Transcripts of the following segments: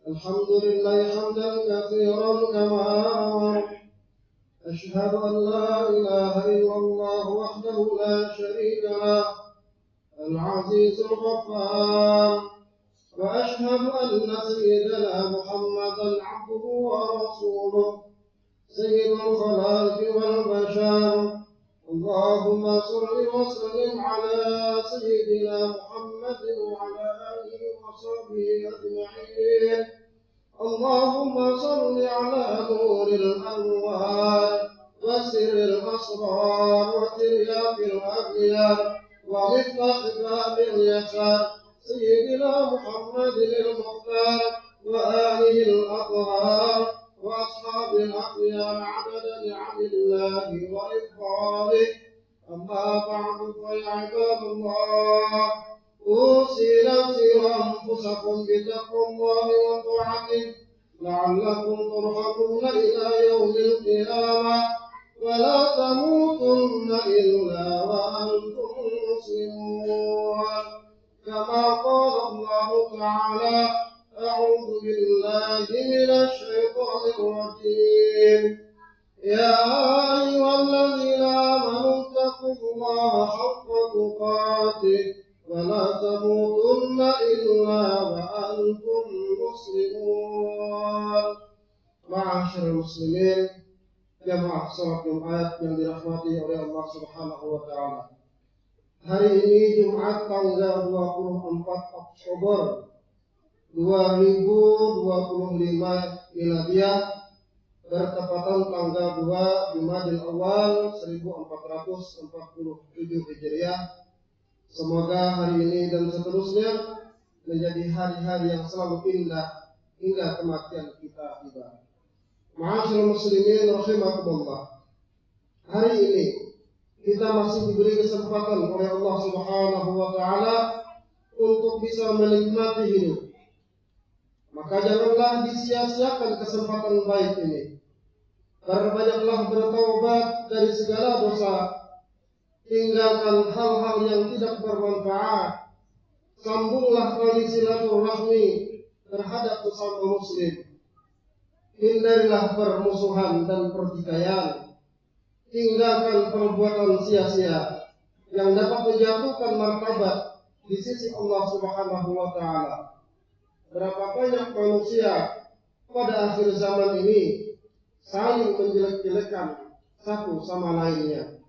الحمد لله حمدا كثيرا كما أشهد أن لا إله إلا الله وحده لا شريك له العزيز الغفار وأشهد أن سيدنا محمدا عبده ورسوله سيد الخلائق والبشر اللهم صل وسلم على سيدنا محمد وعلى آله وصحبه أجمعين اللهم صل على نور الأنوار وسر الأسرار وترياق الأغيار ومفتاح باب اليسار سيدنا محمد المختار وآله الأطهار وأصحاب الأخيار عدد نعم الله وإفضاله أما بعد فيا عباد الله أوصي نفسي وأنفسكم بتقوى الله وطاعته لعلكم ترحمون إلى يوم القيامة ولا تموتن إلا وأنتم مسلمون كما قال الله تعالى أعوذ بالله من الشيطان الرجيم يا أيها الذين آمنوا اتقوا الله حق تقاته ولا تموتن إلا وأنتم مسلمون. Ma'asyiral muslimin, jamaah salat Jumat yang dirahmati oleh Allah Subhanahu wa taala. Hari ini Jumat tanggal 24 Oktober 2025 Miladiah bertepatan tanggal 2 Jumadil Awal 1447 Hijriah. Semoga hari ini dan seterusnya menjadi hari-hari yang selalu indah hingga kematian kita tiba. Ma'asyiral muslimin rahimakumullah. Hari ini kita masih diberi kesempatan oleh Allah Subhanahu wa taala untuk bisa menikmati hidup. Maka janganlah disia-siakan kesempatan baik ini. Perbanyaklah bertaubat dari segala dosa. Tinggalkan hal-hal yang tidak bermanfaat. Sambunglah tali silaturahmi terhadap sesama muslim. Hindarilah permusuhan dan pertikaian. Tinggalkan perbuatan sia-sia yang dapat menjatuhkan martabat di sisi Allah Subhanahu wa taala. Berapa banyak manusia pada akhir zaman ini saling menjelek-jelekan satu sama lainnya,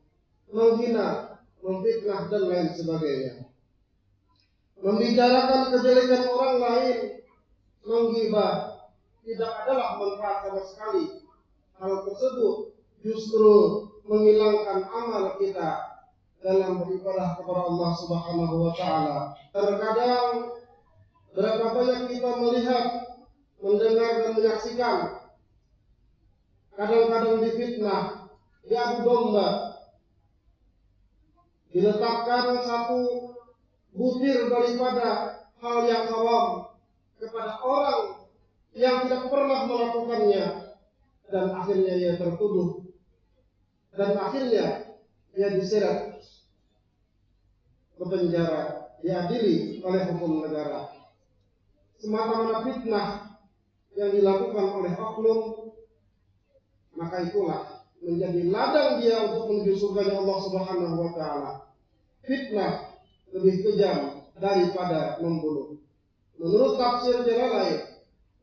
menghina, memfitnah dan lain sebagainya. Membicarakan kejelekan orang lain, menggibah, tidak adalah manfaat sama sekali. Hal tersebut justru menghilangkan amal kita dalam beribadah kepada Allah Subhanahu wa taala. Terkadang berapa banyak kita melihat, mendengar dan menyaksikan, kadang-kadang difitnah, diadu domba, diletakkan satu butir daripada hal yang haram kepada orang yang tidak pernah melakukannya, dan akhirnya ia tertuduh, dan akhirnya ia diseret ke penjara, diadili oleh hukum negara. Semata-mata fitnah yang dilakukan oleh oknum, maka itulah menjadi ladang dia untuk menuju surganya Allah Subhanahu wa Ta'ala. Fitnah lebih kejam daripada membunuh. Menurut tafsir jalan lain,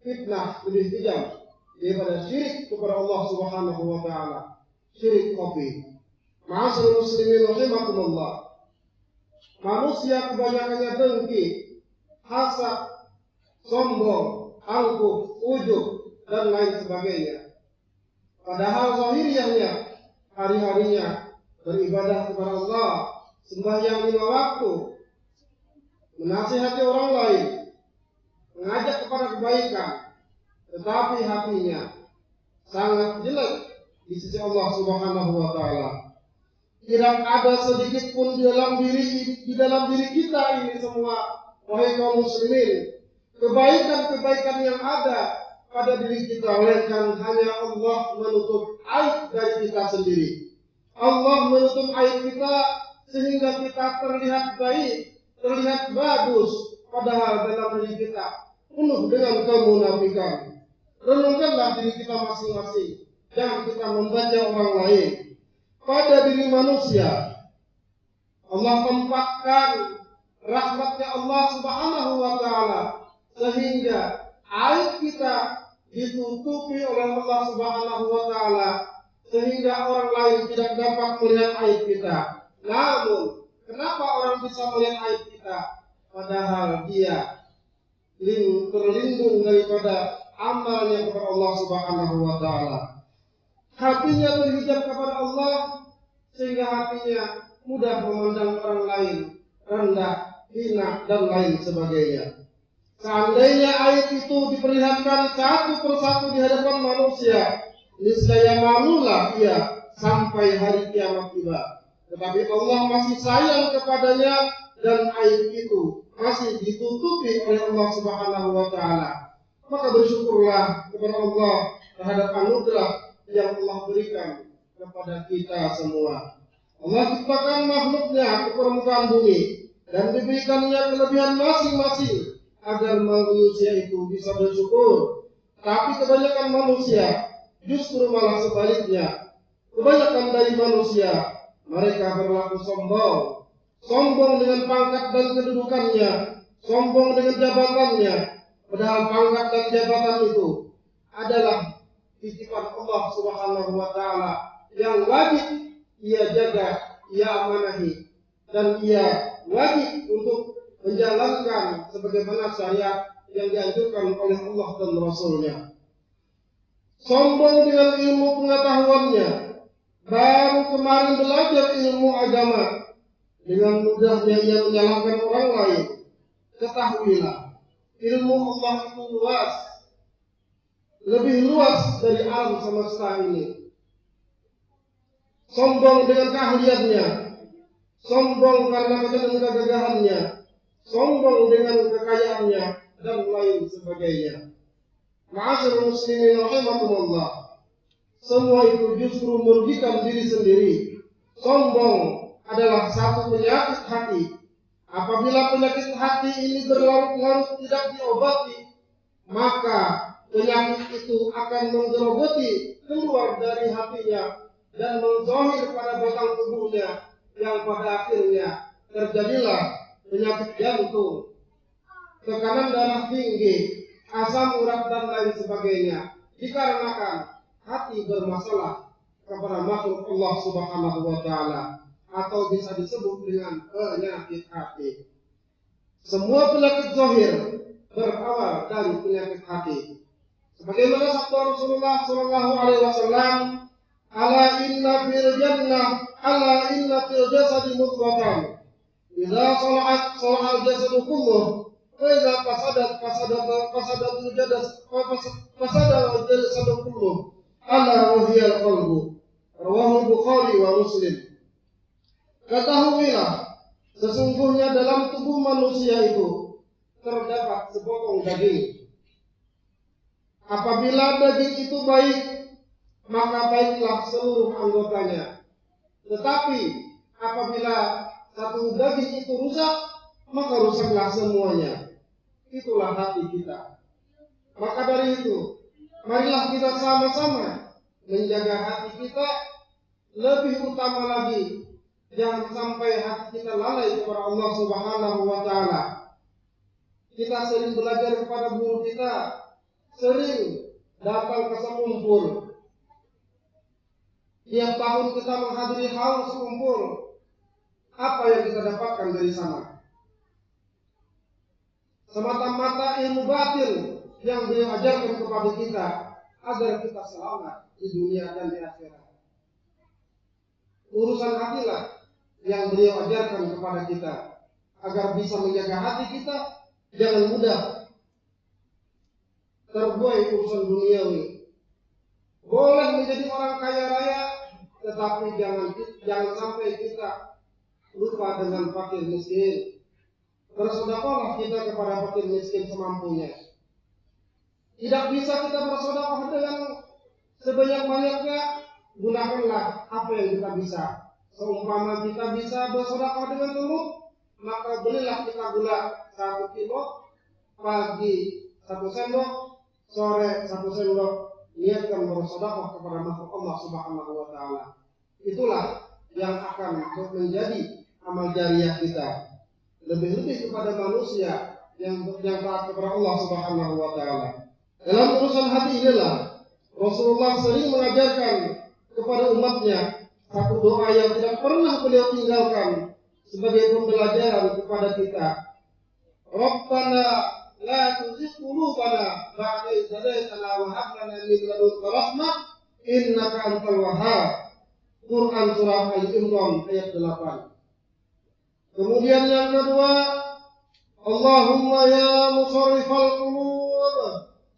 fitnah lebih kejam daripada syirik kepada Allah Subhanahu wa Ta'ala. Syirik khafi. Ma'asyiral muslimin rahimakumullah. Manusia kebanyakannya dengki, hasad, sombong, angkuh, ujub, dan lain sebagainya. Padahal zahiriyahnya hari-harinya beribadah kepada Allah, sembahyang 5 waktu, menasihati orang lain, mengajak kepada kebaikan, tetapi hatinya sangat jelek di sisi Allah Subhanahu wa Ta'ala. Tidak ada sedikit pun di dalam diri kita ini semua, wahai kaum muslimin, kebaikan-kebaikan yang ada pada diri kita, melainkan hanya Allah menutup aib dari kita sendiri. Allah menutup aib kita sehingga kita terlihat baik, terlihat bagus, padahal dalam diri kita penuh dengan kemunafikan. Renungkanlah diri kita masing-masing, jangan kita membaca orang lain. Pada diri manusia, Allah tempatkan rahmatnya Allah Subhanahu wa Ta'ala, sehingga aib kita ditutupi oleh Allah Subhanahu wa Ta'ala, sehingga orang lain tidak dapat melihat aib kita. Namun, kenapa orang bisa melihat aib kita? Padahal dia terlindung daripada amalnya kepada Allah Subhanahu wa Ta'ala. Hatinya terhijab kepada Allah, sehingga hatinya mudah memandang orang lain rendah, hina, dan lain sebagainya. Seandainya aib itu diperlihatkan satu persatu di hadapan manusia, niscaya malulah ia sampai hari kiamat tiba. Tetapi Allah masih sayang kepadanya, dan aib itu masih ditutupi oleh Allah Subhanahu wa Ta'ala. Maka bersyukurlah kepada Allah terhadap anugerah yang Allah berikan kepada kita semua. Allah ciptakan makhluknya ke permukaan bumi dan diberikannya kelebihan masing-masing agar manusia itu bisa bersyukur. Tapi kebanyakan manusia justru malah sebaliknya. Kebanyakan dari manusia, mereka berlaku sombong. Sombong dengan pangkat dan kedudukannya, sombong dengan jabatannya. Padahal pangkat dan jabatan itu adalah titipan Allah Subhanahu wa Ta'ala yang wajib ia jaga, ia amanahi, dan ia wajib untuk menjalankan sebagaimana syariat yang dianjurkan oleh Allah dan Rasulnya. Sombong dengan ilmu pengetahuannya, baru kemarin belajar ilmu agama, dengan mudahnya ia menyalahkan orang lain. Ketahuilah, ilmu Allah itu luas, lebih luas dari alam semesta ini. Sombong dengan keahliannya, sombong karena kegagahannya, sombong dengan kekayaannya, dan lain sebagainya. Ma'asyiral muslimin rahimakumullah. Semua itu justru merugikan diri sendiri. Sombong adalah satu penyakit hati. Apabila penyakit hati ini berlarut-larut tidak diobati, maka penyakit itu akan menggerogoti keluar dari hatinya dan menzahir pada batang tubuhnya, yang pada akhirnya terjadilah penyakit jantung, tekanan darah tinggi, asam urat, dan lain sebagainya, dikarenakan hati bermasalah kepada makhluk Allah Subhanahu wa Ta'ala, atau bisa disebut dengan penyakit hati. Semua penyakit zahir berawal dari penyakit hati. Sebagaimana sabda Rasulullah sallallahu alaihi wasallam, ala inna fil jasadi mudghatan, idza salahat salahal jasadu kulluh, wa idza fasadat jasadu kulluh, ala wa hiya al-qalbu. Rawahu Bukhari wa Muslim. Ketahuilah, sesungguhnya dalam tubuh manusia itu terdapat sepotong daging. Apabila daging itu baik, maka baiklah seluruh anggotanya. Tetapi apabila satu daging itu rusak, maka rusaklah semuanya. Itulah hati kita. Maka dari itu, marilah kita sama-sama menjaga hati kita. Lebih utama lagi, jangan sampai hati kita lalai kepada Allah Subhanahu wa Ta'ala. Kita sering belajar kepada guru kita, sering datang ke sekumpul. Tiap tahun kita menghadiri haul sekumpul. Apa yang kita dapatkan dari sana? Semata-mata ilmu batin yang beliau ajarkan kepada kita agar kita selamat di dunia dan di akhirat. Urusan hatilah yang beliau ajarkan kepada kita agar bisa menjaga hati kita, jangan mudah terbuai urusan duniawi. Boleh menjadi orang kaya raya, tetapi jangan sampai kita lupa dengan fakir miskin. Bersedekahlah kita kepada fakir miskin semampunya. Tidak bisa kita bersedekah dengan sebanyak-banyaknya, gunakanlah apa yang kita bisa. Seumpama kita bisa bersedekah dengan telur, maka belilah kita gula 1 kilo, pagi 1 sendok, sore 1 sendok. Niatkan bersedekah kepada makhluk Allah Subhanahu wa Ta'ala. Itulah yang akan menjadi amal jariah kita. Lebih-lebih kepada manusia yang taat kepada Allah Subhanahu wa Ta'ala. Dalam urusan hati inilah Rasulullah sering mengajarkan kepada umatnya satu doa yang tidak pernah beliau tinggalkan sebagai pembelajaran kepada kita. Rabbana la tuzigh qulubana ba'da idh hadaytana wa hab lana min ladunka rahmah innaka antal wahhab. Quran surah Al-Imran ayat 8. Kemudian yang kedua, Allahumma ya musarrifal qulub,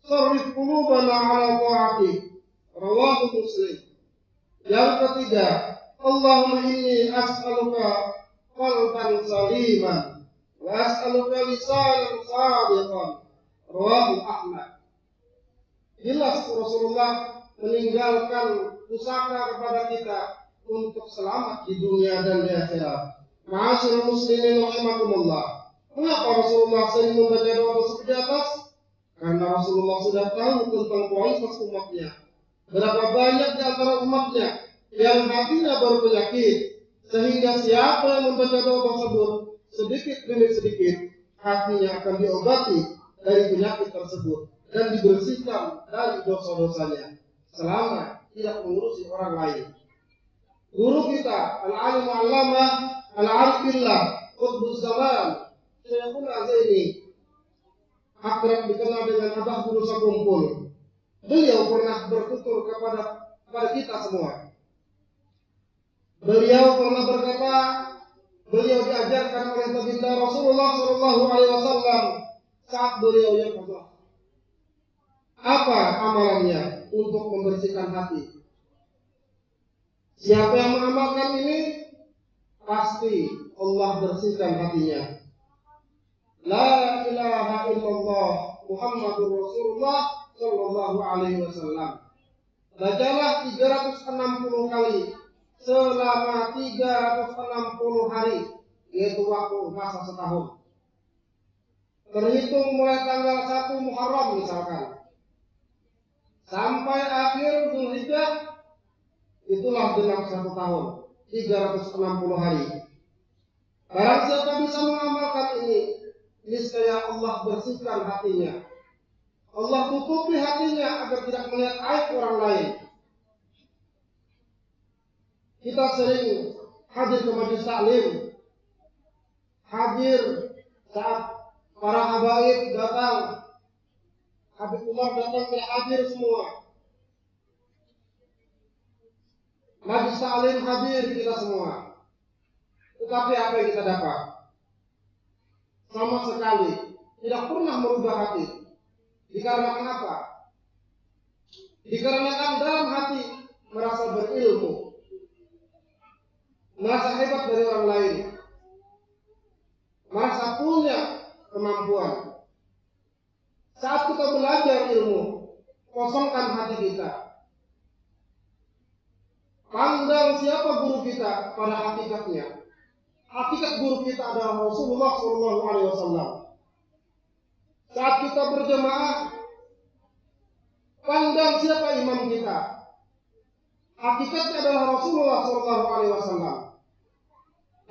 sarrif qulubana ala ta'atik. Rawahu Muslim. Yang ketiga, Allahumma inni as'aluka qalban saliman wa as'aluka lisanan shadiqan. Rawahu Ahmad. Jelas Rasulullah meninggalkan pusaka kepada kita untuk selamat di dunia dan di akhirat. Ma'asyiral muslimin rahimakumullah. Mengapa Rasulullah sering membaca doa tersebut di atas? Karena Rasulullah sudah tahu tentang kualitas umatnya. Berapa banyak di antara umatnya yang hatinya berpenyakit, sehingga siapa yang membaca doa tersebut sedikit demi sedikit hatinya akan diobati dari penyakit tersebut dan dibersihkan dari dosa-dosanya selama tidak mengurusi orang lain. Guru kita al-alim al-allamah al-arif billah qutbuz zaman Syekhuna Zaini, akrab dikenal dengan Abah Guru Sakumpul. Beliau pernah bertutur kepada kita semua. Beliau pernah berkata, beliau diajarkan oleh baginda Rasulullah Shallallahu Alaihi Wasallam saat beliau yang berdoa. Apa amalannya untuk membersihkan hati? Siapa yang mengamalkan ini, pasti Allah bersihkan hatinya. La ilaha illallah Muhammadur Rasulullah Sallallahu Alaihi Wasallam. Bacalah 360 kali selama 360 hari, yaitu waktu masa setahun. Terhitung mulai tanggal 1 Muharram misalkan sampai akhir Dzulhijjah, itulah genap 1 tahun, 360 hari. Barang siapa bisa mengamalkan ini, niscaya Allah bersihkan hatinya. Allah tutupi hatinya agar tidak melihat aib orang lain. Kita sering hadir ke majelis taklim, hadir saat para habaib datang, Habib Umar datang, kita hadir semua. Majelis taklim hadir kita semua. Tetapi apa yang kita dapat? Sama sekali tidak pernah merubah hati. Dikarenakan apa? Dikarenakan dalam hati merasa berilmu, merasa hebat dari orang lain, merasa punya kemampuan. Saat kita belajar ilmu, kosongkan hati kita. Pandang siapa guru kita pada hakikatnya. Hakikat guru kita adalah Rasulullah SAW. Saat kita berjemaah, pandang siapa imam kita. Hakikatnya adalah Rasulullah SAW.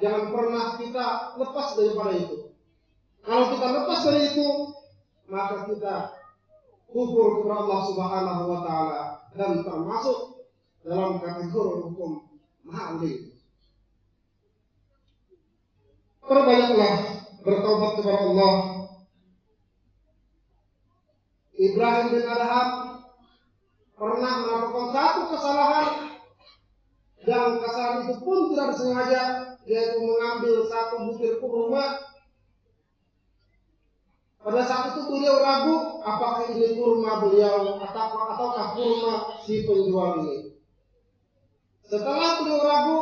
Jangan pernah kita lepas daripada itu. Kalau kita lepas dari itu, maka kita kufur kepada Allah Subhanahu wa taala dan termasuk dalam kategori hukum maling. Perbanyaklah bertaubat kepada Allah. Ibrahim bin Adham pernah melakukan satu kesalahan, yang kesalahan itu pun tidak disengaja, yaitu mengambil satu butir kurma. Pada saat itu beliau ragu apakah ini kurma beliau ataukah kurma si penjual ini. Setelah beliau ragu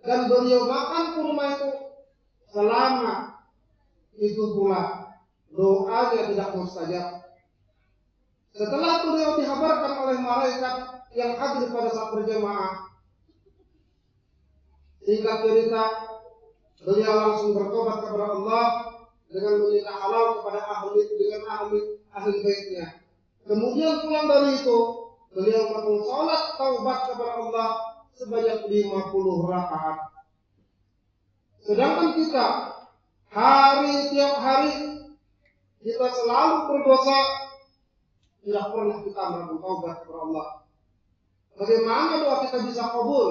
dan beliau makan kurma itu, selama itu pula doanya tidak mustajab. Setelah beliau dikabarkan oleh malaikat yang hadir pada saat berjemaah, singkat cerita, beliau langsung bertobat kepada Allah dengan meminta halal kepada ahli baitnya. Kemudian pulang dari itu, beliau melakukan sholat taubat kepada Allah sebanyak 50 rakaat. Sedangkan kita tiap hari kita selalu berdosa, tidak pernah kita melakukan taubat kepada Allah. Bagaimana doa kita bisa kabul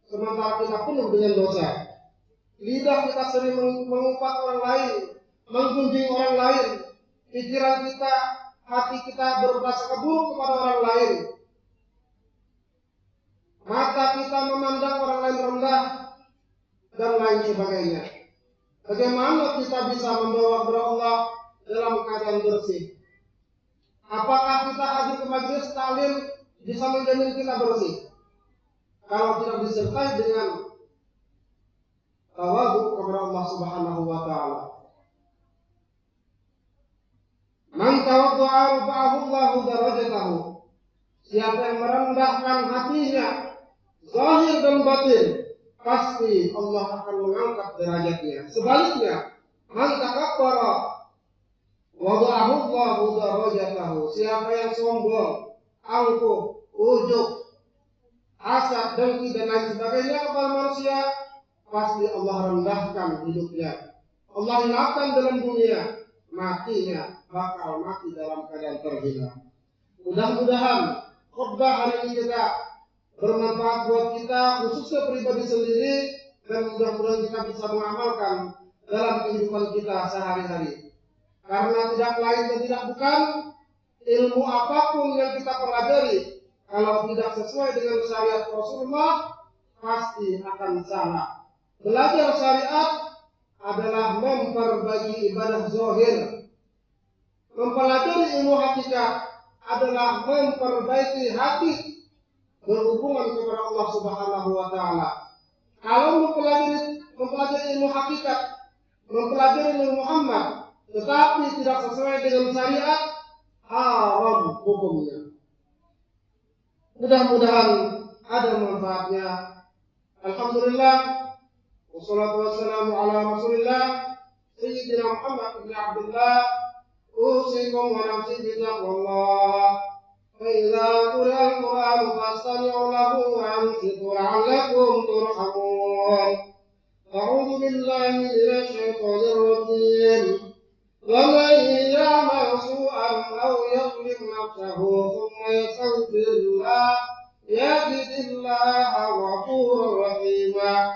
sementara kita penuh dengan dosa? Lidah kita sering mengumpat orang lain, menggunjing orang lain. Pikiran kita, hati kita berprasangka buruk kepada orang lain. Mata kita memandang orang lain rendah dan lain sebagainya. Bagaimana kita bisa membawa kepada Allah dalam keadaan bersih? Apakah kita hadir ke majelis taklim bisa menjamin kita bersih? Kalau tidak disertai dengan tawadhu kepada Allah Subhanahu wa taala. Man tawaddu'a rafa'ahu Allahu darajatahu. Siapa yang merendahkan hatinya, zahir dan batin, pasti Allah akan mengangkat derajatnya. Sebaliknya, man takabbara wada'ahu Allahu darajatahu. Siapa yang sombong, angkuh, ujub, hasad, dengki dan lain sebagainya kepada manusia, pasti Allah rendahkan hidupnya. Allah hinakan dalam dunia, matinya bakal mati dalam keadaan terhina. Mudah-mudahan khutbah hari ini juga bermanfaat buat kita, khususnya pribadi sendiri, dan mudah-mudahan kita bisa mengamalkan dalam kehidupan kita sehari-hari. Karena tidak lain dan tidak bukan, ilmu apapun yang kita pelajari, kalau tidak sesuai dengan syariat Rasulullah, pasti akan salah. Belajar syariat adalah memperbaiki ibadah zahir. Mempelajari ilmu hakikat adalah memperbaiki hati berhubungan kepada Allah Subhanahu wa taala. Kalau mempelajari ilmu hakikat, mempelajari ilmu Muhammad, tetapi tidak sesuai dengan syariat, haram hukumnya. Mudah-mudahan ada manfaatnya. Alhamdulillah. Wassalatu wassalamu ala Rasulillah Sayyidina Muhammad ibn Abdullah. Usikum wa nafsi bitaqwallah. Fa idza quri'a al-Qur'an fastami'u lahu wa ansitu la'allakum turhamun. A'udzu billahi minasy syaithanir rajim. Wa man ya'mal su'an aw yadhlim nafsahu thumma yastaghfirullah yajidillaha ghafurur rahima.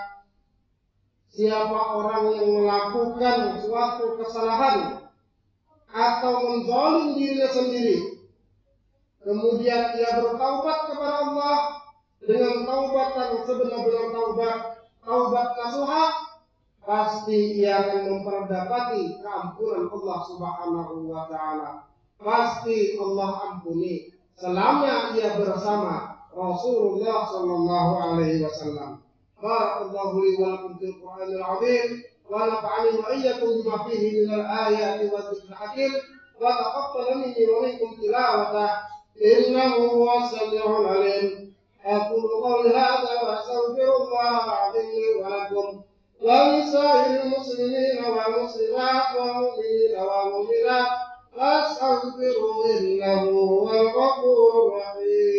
Siapa orang yang melakukan suatu kesalahan atau menzalim dirinya sendiri, kemudian ia bertaubat kepada Allah dengan taubatan sebenar-benar taubat nasuha, pasti ia akan memperdapati keampunan Allah Subhanahu wa taala. Pasti Allah ampuni selama ia bersama Rasulullah sallallahu alaihi wasallam. Barakallahu li wa lakum fil Qur'anil 'azim wa nafa'ani wa iyyakum bima fihi minal ayati wa dzikril hakim. وتقبل مني ومنكم تلاوته إنه هو السميع العليم. أقول قولي هذا وأستغفر الله العظيم لي ولكم ولسائر المسلمين والمسلمات والمؤمنين والمؤمنات فاستغفروه إنه هو الغفور الرحيم.